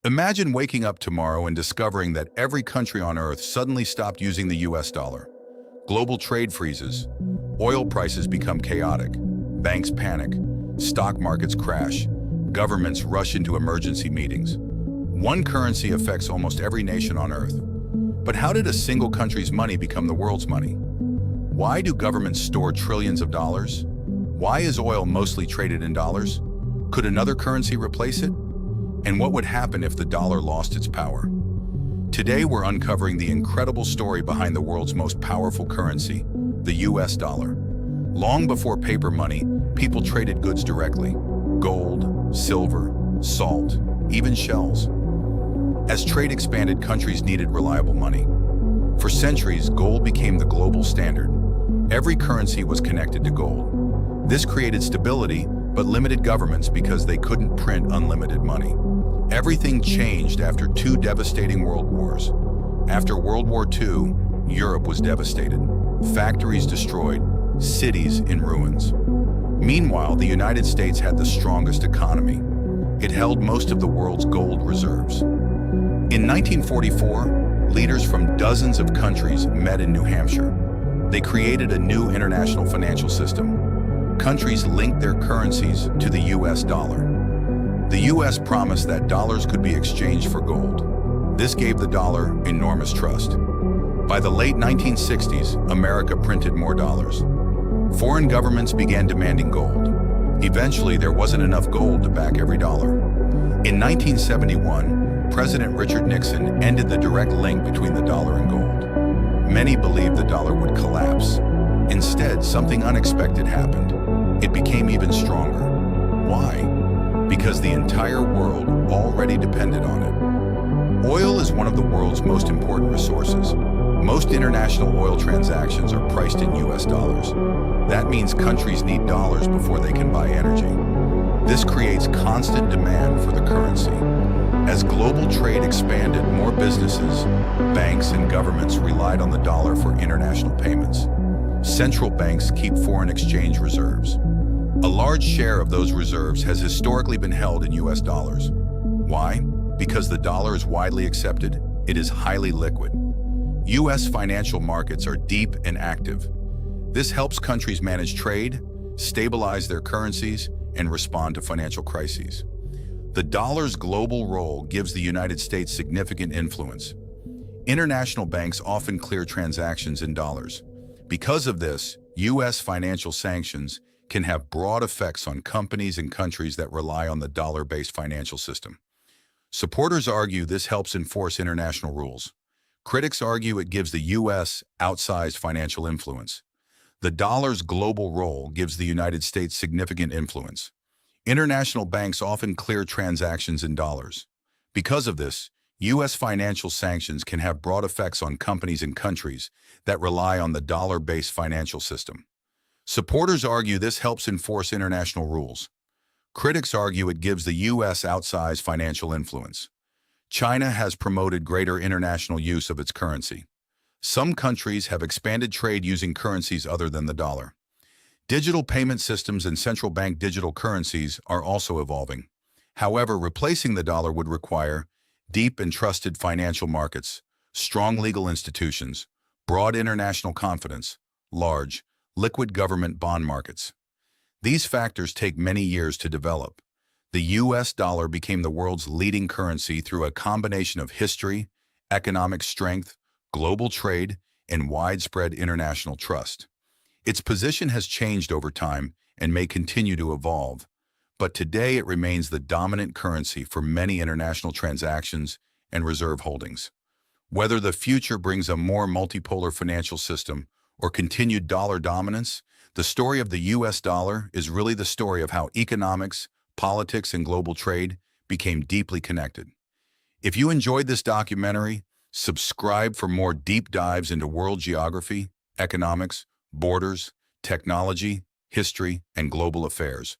Imagine waking up tomorrow and discovering that every country on Earth suddenly stopped using the US dollar. Global trade freezes. Oil prices become chaotic. Banks panic. Stock markets crash. Governments rush into emergency meetings. One currency affects almost every nation on Earth. But how did a single country's money become the world's money? Why do governments store trillions of dollars? Why is oil mostly traded in dollars? Could another currency replace it? And what would happen if the dollar lost its power? Today we're uncovering the incredible story behind the world's most powerful currency, the US dollar. Long before paper money, people traded goods directly: gold, silver, salt, even shells. As trade expanded, countries needed reliable money. For centuries, gold became the global standard. Every currency was connected to gold. This created stability, but limited governments because they couldn't print unlimited money. Everything changed after two devastating world wars. After World War II, Europe was devastated. Factories destroyed, cities in ruins. Meanwhile, the United States had the strongest economy. It held most of the world's gold reserves. In 1944, leaders from dozens of countries met in New Hampshire. They created a new international financial system. Countries linked their currencies to the US dollar. The US promised that dollars could be exchanged for gold. This gave the dollar enormous trust. By the late 1960s, America printed more dollars. Foreign governments began demanding gold. Eventually, there wasn't enough gold to back every dollar. In 1971, President Richard Nixon ended the direct link between the dollar and gold. Many believed the dollar would collapse. Instead, something unexpected happened. It became even stronger. Why? Because the entire world already depended on it. Oil is one of the world's most important resources. Most international oil transactions are priced in US dollars. That means countries need dollars before they can buy energy. This creates constant demand for the currency. As global trade expanded, more businesses, banks, and governments relied on the dollar for international payments. Central banks keep foreign exchange reserves. A large share of those reserves has historically been held in US dollars. Why? Because the dollar is widely accepted, it is highly liquid. US financial markets are deep and active. This helps countries manage trade, stabilize their currencies, and respond to financial crises. The dollar's global role gives the United States significant influence. International banks often clear transactions in dollars. Because of this, US financial sanctions can have broad effects on companies and countries that rely on the dollar-based financial system. Supporters argue this helps enforce international rules. Critics argue it gives the US outsized financial influence. The dollar's global role gives the United States significant influence. International banks often clear transactions in dollars. Because of this, US financial sanctions can have broad effects on companies and countries that rely on the dollar-based financial system. Supporters argue this helps enforce international rules. Critics argue it gives the US outsized financial influence. China has promoted greater international use of its currency. Some countries have expanded trade using currencies other than the dollar. Digital payment systems and central bank digital currencies are also evolving. However, replacing the dollar would require deep and trusted financial markets, strong legal institutions, broad international confidence, large, liquid government bond markets. These factors take many years to develop. The US dollar became the world's leading currency through a combination of history, economic strength, global trade, and widespread international trust. Its position has changed over time and may continue to evolve, but today it remains the dominant currency for many international transactions and reserve holdings. Whether the future brings a more multipolar financial system or continued dollar dominance, the story of the US dollar is really the story of how economics, politics, and global trade became deeply connected. If you enjoyed this documentary, subscribe for more deep dives into world geography, economics, borders, technology, history, and global affairs.